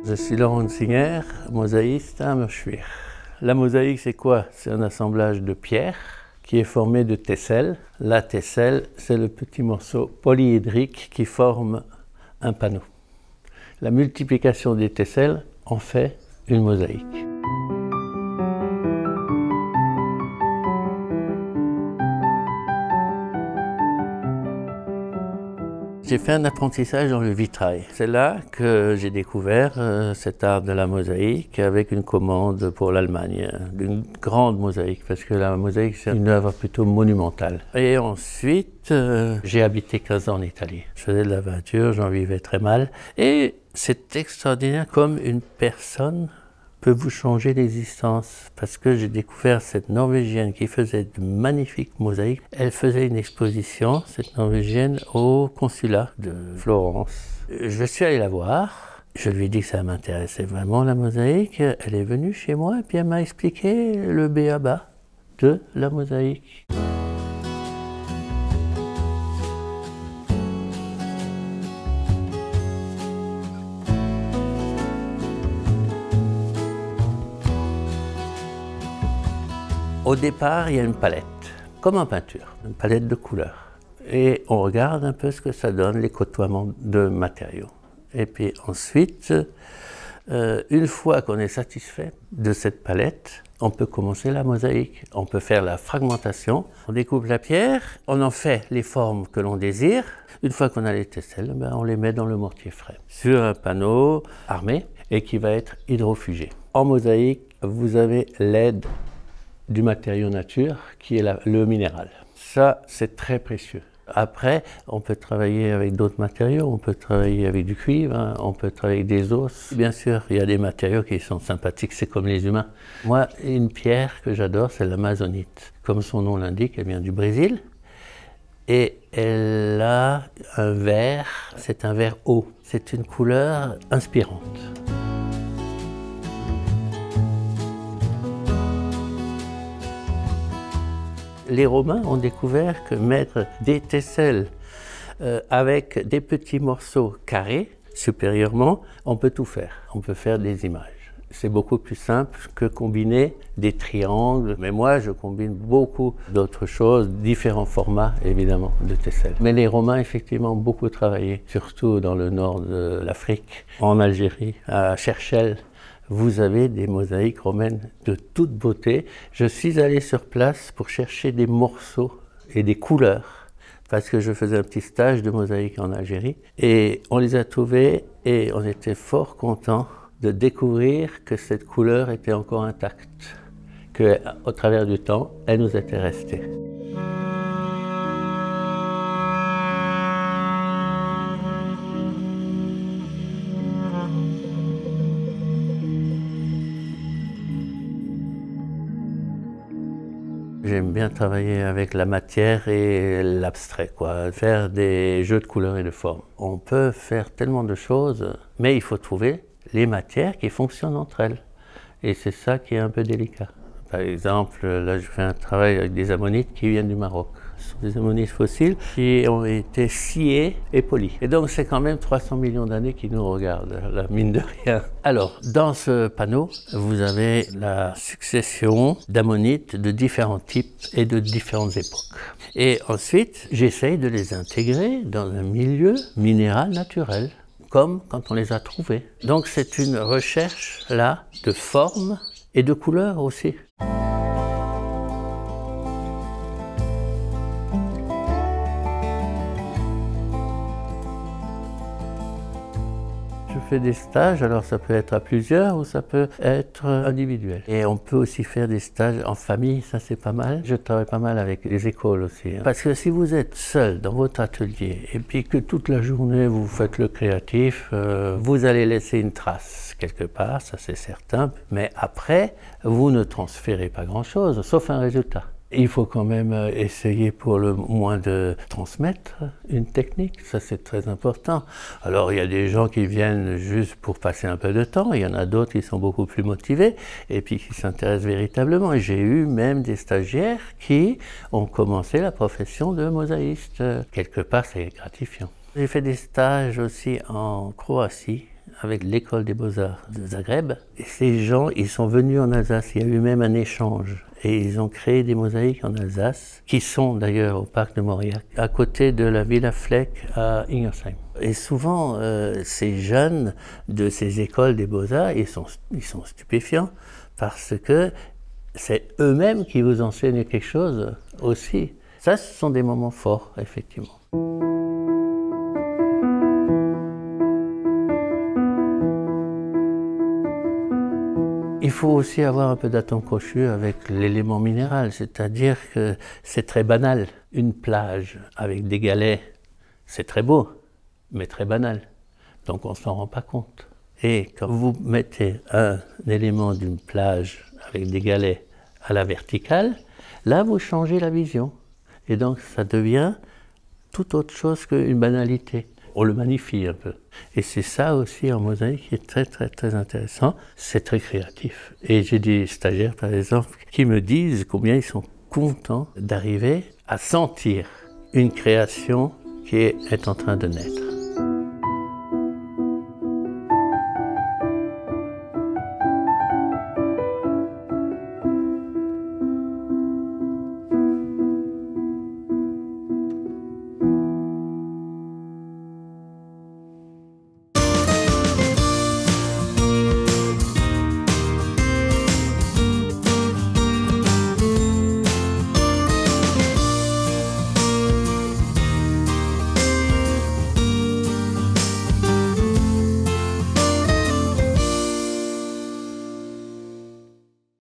Je suis Laurent Singer, mosaïste à Hammerschwich. La mosaïque, c'est quoi? C'est un assemblage de pierres qui est formé de tesselles. La tesselle, c'est le petit morceau polyédrique qui forme un panneau. La multiplication des tesselles en fait une mosaïque. J'ai fait un apprentissage dans le vitrail. C'est là que j'ai découvert cet art de la mosaïque avec une commande pour l'Allemagne, d'une grande mosaïque, parce que la mosaïque c'est une œuvre plutôt monumentale. Et ensuite, j'ai habité 15 ans en Italie. Je faisais de la peinture, j'en vivais très mal. Et c'est extraordinaire comme une personne peut vous changer l'existence, parce que j'ai découvert cette Norvégienne qui faisait de magnifiques mosaïques. Elle faisait une exposition, cette Norvégienne, au consulat de Florence. Je suis allé la voir, je lui ai dit que ça m'intéressait vraiment la mosaïque. Elle est venue chez moi et puis elle m'a expliqué le b.a.-ba de la mosaïque. Au départ, il y a une palette, comme en peinture, une palette de couleurs. Et on regarde un peu ce que ça donne, les côtoiements de matériaux. Et puis ensuite, une fois qu'on est satisfait de cette palette, on peut commencer la mosaïque. On peut faire la fragmentation. On découpe la pierre, on en fait les formes que l'on désire. Une fois qu'on a les tesselles, on les met dans le mortier frais, sur un panneau armé et qui va être hydrofugé. En mosaïque, vous avez l'aide du matériau nature qui est le minéral. Ça, c'est très précieux. Après, on peut travailler avec d'autres matériaux, on peut travailler avec du cuivre, hein, on peut travailler avec des os. Bien sûr, il y a des matériaux qui sont sympathiques, c'est comme les humains. Moi, une pierre que j'adore, c'est l'amazonite. Comme son nom l'indique, elle vient du Brésil. Et elle a un vert, c'est un vert haut. C'est une couleur inspirante. Les Romains ont découvert que mettre des tesselles avec des petits morceaux carrés, supérieurement, on peut tout faire. On peut faire des images. C'est beaucoup plus simple que combiner des triangles. Mais moi, je combine beaucoup d'autres choses, différents formats, évidemment, de tesselles. Mais les Romains, effectivement, ont beaucoup travaillé, surtout dans le nord de l'Afrique, en Algérie, à Cherchell. Vous avez des mosaïques romaines de toute beauté. Je suis allé sur place pour chercher des morceaux et des couleurs, parce que je faisais un petit stage de mosaïque en Algérie. Et on les a trouvés et on était fort contents de découvrir que cette couleur était encore intacte, qu'au travers du temps, elle nous était restée. J'aime bien travailler avec la matière et l'abstrait, quoi. Faire des jeux de couleurs et de formes. On peut faire tellement de choses, mais il faut trouver les matières qui fonctionnent entre elles. Et c'est ça qui est un peu délicat. Par exemple, là je fais un travail avec des ammonites qui viennent du Maroc. Ce sont des ammonites fossiles qui ont été sciées et polies. Et donc c'est quand même 300 millions d'années qui nous regardent, la mine de rien. Alors, dans ce panneau, vous avez la succession d'ammonites de différents types et de différentes époques. Et ensuite, j'essaye de les intégrer dans un milieu minéral naturel, comme quand on les a trouvés. Donc c'est une recherche là de forme et de couleur aussi. Je fais des stages, alors ça peut être à plusieurs ou ça peut être individuel. Et on peut aussi faire des stages en famille, ça c'est pas mal. Je travaille pas mal avec les écoles aussi. Parce que si vous êtes seul dans votre atelier et puis que toute la journée vous faites le créatif, vous allez laisser une trace quelque part, ça c'est certain. Mais après, vous ne transférez pas grand-chose, sauf un résultat. Il faut quand même essayer pour le moins de transmettre une technique, ça c'est très important. Alors il y a des gens qui viennent juste pour passer un peu de temps, il y en a d'autres qui sont beaucoup plus motivés et puis qui s'intéressent véritablement. J'ai eu même des stagiaires qui ont commencé la profession de mosaïste. Quelque part c'est gratifiant. J'ai fait des stages aussi en Croatie, avec l'école des beaux-arts de Zagreb. Et ces gens, ils sont venus en Alsace, il y a eu même un échange. Et ils ont créé des mosaïques en Alsace, qui sont d'ailleurs au parc de Mauriac, à côté de la Villa Fleck à Ingersheim. Et souvent, ces jeunes de ces écoles des beaux-arts, ils sont stupéfiants, parce que c'est eux-mêmes qui vous enseignent quelque chose aussi. Ça, ce sont des moments forts, effectivement. Il faut aussi avoir un peu d'atome crochu avec l'élément minéral, c'est-à-dire que c'est très banal. Une plage avec des galets, c'est très beau, mais très banal. Donc on ne s'en rend pas compte. Et quand vous mettez un élément d'une plage avec des galets à la verticale, là vous changez la vision. Et donc ça devient tout autre chose qu'une banalité. On le magnifie un peu. Et c'est ça aussi en mosaïque qui est très très très intéressant. C'est très créatif. Et j'ai des stagiaires par exemple qui me disent combien ils sont contents d'arriver à sentir une création qui est en train de naître.